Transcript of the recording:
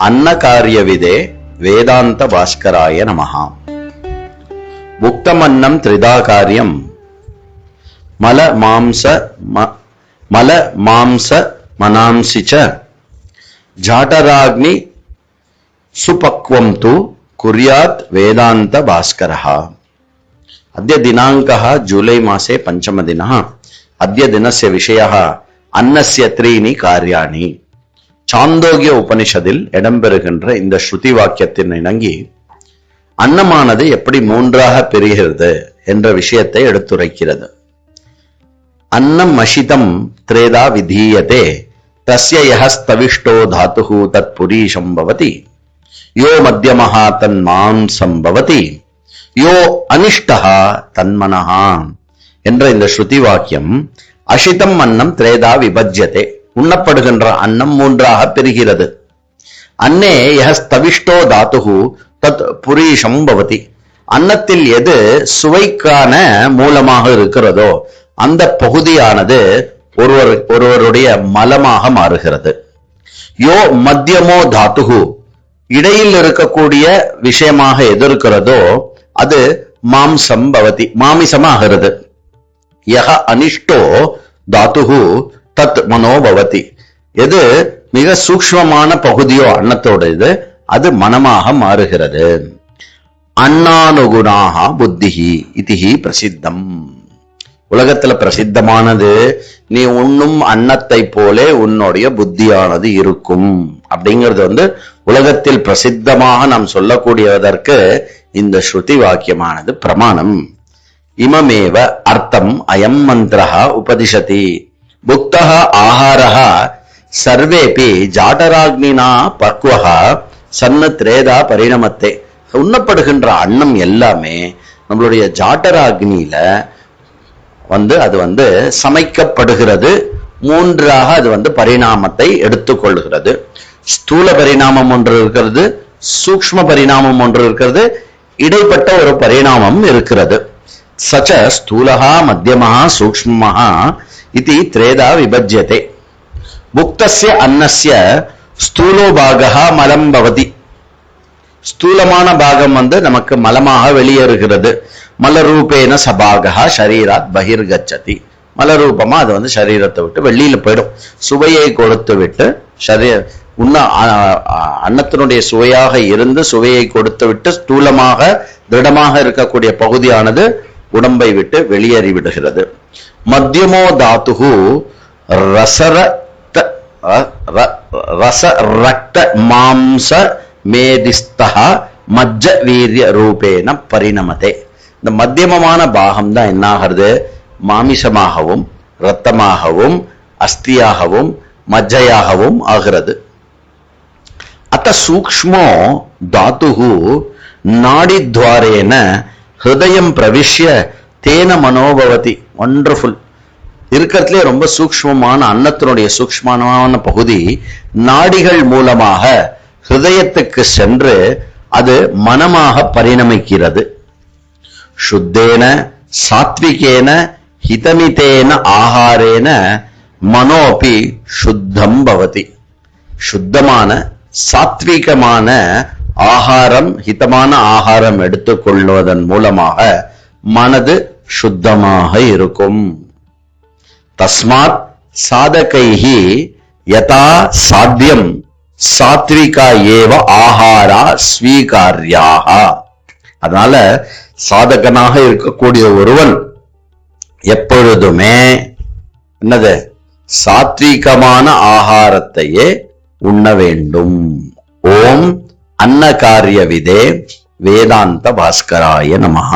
अन्नकार्यविदे वेदांत भास्कराय नमः। भुक्तमन्नं त्रिधा कार्यं मल मांस मनांसि च जाठराग्नि सुपक्वं तु कुर्यात् वेदांत भास्करः। अद्य दिनांकः जुलै मासे पंचमदिनः। अद्य दिनस्य विषयः अन्नस्य त्रीणि कार्याणि। சாந்தோக்கிய உபனிஷதில் இடம்பெறுகின்ற இந்த ஸ்ருதி வாக்கியத்தின் இணங்கி அன்னமானது எப்படி மூன்றாக பிரிகிறது என்ற விஷயத்தை எடுத்துரைக்கிறது. அன்னம் மஷிதம் த்ரேதா விதீயதே தஸ்ய யஹ ஸ்தவிஷ்டோ தாதுஹு தத் புரீஷம் பவதி யோ மத்யமஹ தன் மாம்சம் பவதி யோ அனிஷ்டஹ தன்மனஹ என்ற இந்த ஸ்ருதி வாக்கியம் அஷிதம் அன்னம் த்ரேதா விபஜ்யதே, உண்ணப்படுகின்ற அன்னம் மூன்றாக பிரிகிறது. அன்னே யஹ ஸ்தவிஷ்டோ தாதுஹு தத் புரீஷம் பவதி, அன்னத்தில் எது சுவைக்கான மூலமாக இருக்கிறதோ அந்த பகுதியானது ஒருவருடைய மலமாக மாறுகிறது. யோ மத்தியமோ தாதுஹு, இடையில் இருக்கக்கூடிய விஷயமாக எது இருக்கிறதோ அது மாம்சம் பவதி, மாமிசமாகிறது. யஹ அனிஷ்டோ தாதுஹு தத் மனோபவதி, எது மிக சூக்ஷ்மமான பகுதியோ அன்னத்தோட இது அது மனமாக மாறுகிறது. அன்னானுகுணாக புத்திஹி இதிஹி பிரசித்தம், உலகத்துல பிரசித்தமானது நீ உண்ணும் அன்னத்தை போலே உன்னுடைய புத்தியானது இருக்கும் அப்படிங்கிறது உலகத்தில் பிரசித்தமாக நாம் சொல்லக்கூடியதற்கு இந்த ஸ்ருதி வாக்கியமானது பிரமாணம். இமமேவ அர்த்தம் அயம் மந்திரஹ உபதிஷதி புக்தஹ ஆஹாரஹ சர்வேபி ஜாடராக்னினா பக்வஹ சன்ன திரேதா பரிணமத்தே. உண்ணப்படுகின்ற அன்னம் எல்லாமே நம்மளுடைய ஜாடராக்னியில அது சமைக்கப்படுகிறது. மூன்றாக அது பரிணாமத்தை எடுத்துக்கொள்கிறது. ஸ்தூல பரிணாமம் ஒன்று இருக்கிறது, சூக்ஷ்ம பரிணாமம் ஒன்று இருக்கிறது, இடைப்பட்ட ஒரு பரிணாமம் இருக்கிறது. சச்ச ஸ்தூலஹா மத்தியமஹா சூக்ஷ்மஹா இதி த்ரேதா விபஜ்யதே. புக்தஸ்ய அன்னஸ்ய ஸ்தூலோ பாகஹ மலம் பவதி, ஸ்தூலமான பாகம் நமக்கு மலமாக வெளியேறுகிறது. மலரூபேன சபாகா ஷரீராத் பகிர்கச்சதி, மலரூபமா அது சரீரத்தை விட்டு வெளியில போயிடும். சுவையை கொடுத்து விட்டு அன்னத்தினுடைய சுவையாக இருந்து சுவையை கொடுத்து விட்டு ஸ்தூலமாக திடமாக இருக்கக்கூடிய பகுதியானது உடம்பை விட்டு வெளியேறி விடுகிறது. மத்தியமோ தாதுஹு ரச ரக்த மாம்ச மேதிஸ்தஹ மஜ்ஜ வீரிய ரூபேன பரிணமதே. இந்த மத்தியமமான பாகம் தான் என்ன ஆகிறது? மாமிசமாகவும் இரத்தமாகவும் அஸ்தியாகவும் மஜ்ஜையாகவும் ஆகிறது. அத்த சூக்ஷ்மோ தாதுஹு நாடித்வாரேன ஹிருதயம் பிரவிஷ்ய தேன மனோபவதி. ஒண்டர்ஃபுல். இருக்கிறதுலே ரொம்ப சூக்ஷ்மமான அன்னத்தினுடைய சூக்ஷ்மமான பகுதி நாடிகள் மூலமாக ஹிருதயத்துக்கு சென்று அது மனமாக பரிணமிக்கிறது. சுத்தேன சாத்விகேன ஹிதமிதேன ஆகாரேன மனோபி சுத்தம் பவதி. சுத்தமான சாத்விகமான ஆகாரம், ஹிதமான ஆகாரம் எடுத்துக்கொள்வதன் மூலமாக மனது சுத்தமாக இருக்கும். தஸ்மாத் சாதகைஹி யதா சாத்தியம் சாத்விகா ஏவ ஆகாரா ஸ்வீகார்யாக. அதனால சாதகனாக இருக்கக்கூடிய ஒருவன் எப்பொழுதுமே என்னது சாத்விகமான ஆகாரத்தையே உண்ண வேண்டும். ஓம் அன்னகாரியவிதே வேதாந்த பாஸ்கராய நமஹ.